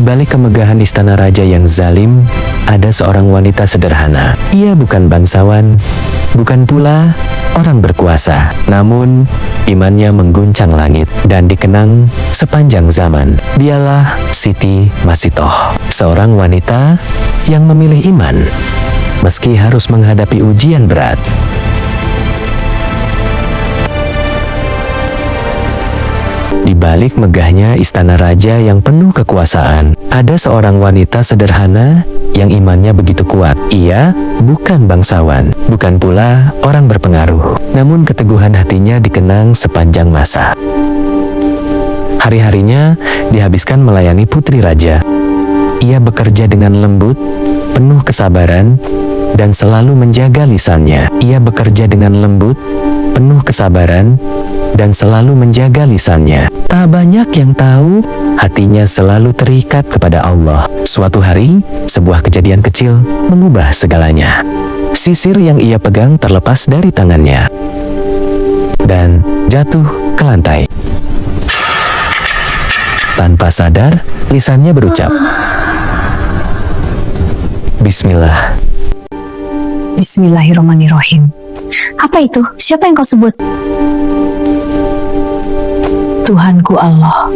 balik kemegahan istana raja yang zalim, ada seorang wanita sederhana. Ia bukan bangsawan, bukan pula orang berkuasa. Namun, imannya mengguncang langit dan dikenang sepanjang zaman. Dialah Siti Masitoh, seorang wanita yang memilih iman, meski harus menghadapi ujian berat. Di balik megahnya istana raja yang penuh kekuasaan, ada seorang wanita sederhana yang imannya begitu kuat. Ia bukan bangsawan, bukan pula orang berpengaruh, namun keteguhan hatinya dikenang sepanjang masa. Hari-harinya dihabiskan melayani putri raja. Ia bekerja dengan lembut, penuh kesabaran, dan selalu menjaga lisannya. Ia bekerja dengan lembut, penuh kesabaran, dan selalu menjaga lisannya. Tak banyak yang tahu, hatinya selalu terikat kepada Allah. Suatu hari, sebuah kejadian kecil mengubah segalanya. Sisir yang ia pegang terlepas dari tangannya dan jatuh ke lantai. Tanpa sadar, lisannya berucap, Bismillah. Bismillahirrahmanirrahim. Apa itu? Siapa yang kau sebut? Tuhanku Allah.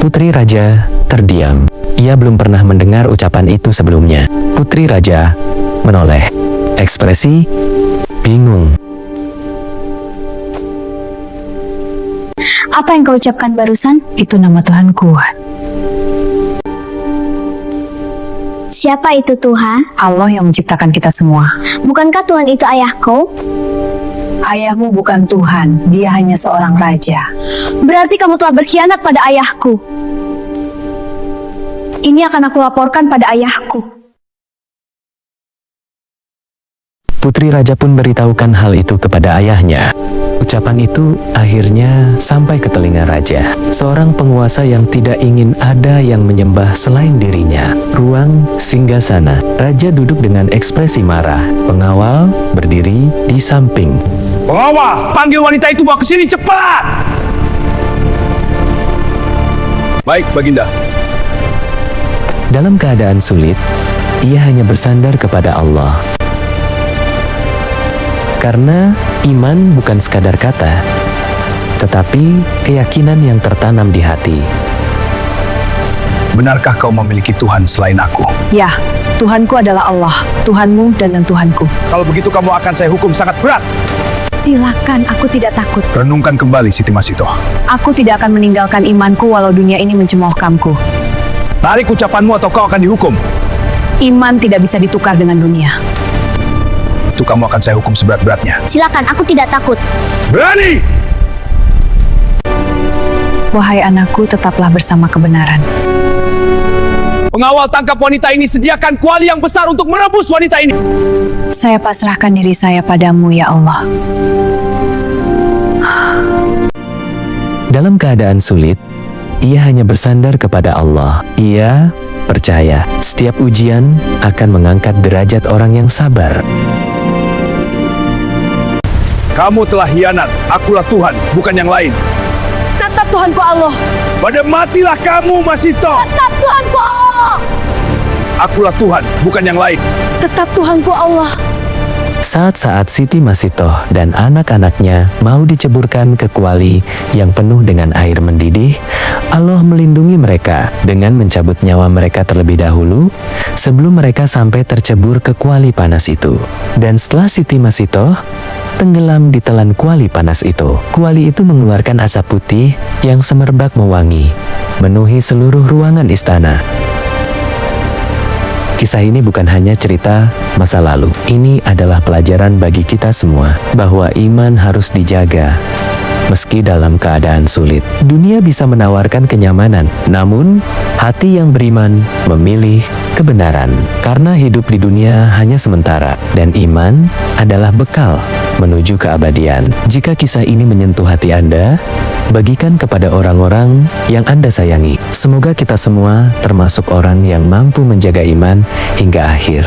Putri raja terdiam. Ia belum pernah mendengar ucapan itu sebelumnya. Putri raja menoleh. Ekspresi bingung. Apa yang kau ucapkan barusan? Itu nama Tuhanku. Siapa itu Tuhan? Allah yang menciptakan kita semua. Bukankah Tuhan itu ayahku? Ayahmu bukan Tuhan, dia hanya seorang raja. Berarti kamu telah berkhianat pada ayahku. Ini akan aku laporkan pada ayahku. Putri raja pun beritahukan hal itu kepada ayahnya. Ucapan itu akhirnya sampai ke telinga raja. Seorang penguasa yang tidak ingin ada yang menyembah selain dirinya. Ruang singgasana. Raja duduk dengan ekspresi marah. Pengawal berdiri di samping. Pengawal, panggil wanita itu bawa ke sini cepat! Baik, Baginda. Dalam keadaan sulit, ia hanya bersandar kepada Allah. Karena iman bukan sekadar kata, tetapi keyakinan yang tertanam di hati. Benarkah kau memiliki Tuhan selain aku? Ya, Tuhanku adalah Allah, Tuhanmu dan Tuhanku. Kalau begitu kamu akan saya hukum sangat berat. Silakan, aku tidak takut. Renungkan kembali, Siti Masitoh. Aku tidak akan meninggalkan imanku walau dunia ini mencemoohkanku. Tarik ucapanmu atau kau akan dihukum. Iman tidak bisa ditukar dengan dunia. Itu kamu akan saya hukum seberat-beratnya. Silakan, aku tidak takut. Berani! Wahai anakku, tetaplah bersama kebenaran. Pengawal, tangkap wanita ini, sediakan kuali yang besar untuk merebus wanita ini. Saya pasrahkan diri saya padamu, ya Allah. Dalam keadaan sulit, ia hanya bersandar kepada Allah. Ia percaya setiap ujian akan mengangkat derajat orang yang sabar. Kamu telah hianat. Akulah Tuhan, bukan yang lain. Tetap Tuhanku Allah. Pada matilah kamu, Masitoh. Tetap Tuhanku Allah. Akulah Tuhan, bukan yang lain. Tetap Tuhanku Allah. Saat-saat Siti Masitoh dan anak-anaknya mau diceburkan ke kuali yang penuh dengan air mendidih, Allah melindungi mereka dengan mencabut nyawa mereka terlebih dahulu sebelum mereka sampai tercebur ke kuali panas itu. Dan setelah Siti Masitoh tenggelam di telan kuali panas itu, kuali itu mengeluarkan asap putih yang semerbak mewangi, memenuhi seluruh ruangan istana. Kisah ini bukan hanya cerita masa lalu. Ini adalah pelajaran bagi kita semua bahwa iman harus dijaga. Meski dalam keadaan sulit, dunia bisa menawarkan kenyamanan, namun hati yang beriman memilih kebenaran. Karena hidup di dunia hanya sementara, dan iman adalah bekal menuju keabadian. Jika kisah ini menyentuh hati Anda, bagikan kepada orang-orang yang Anda sayangi. Semoga kita semua termasuk orang yang mampu menjaga iman hingga akhir.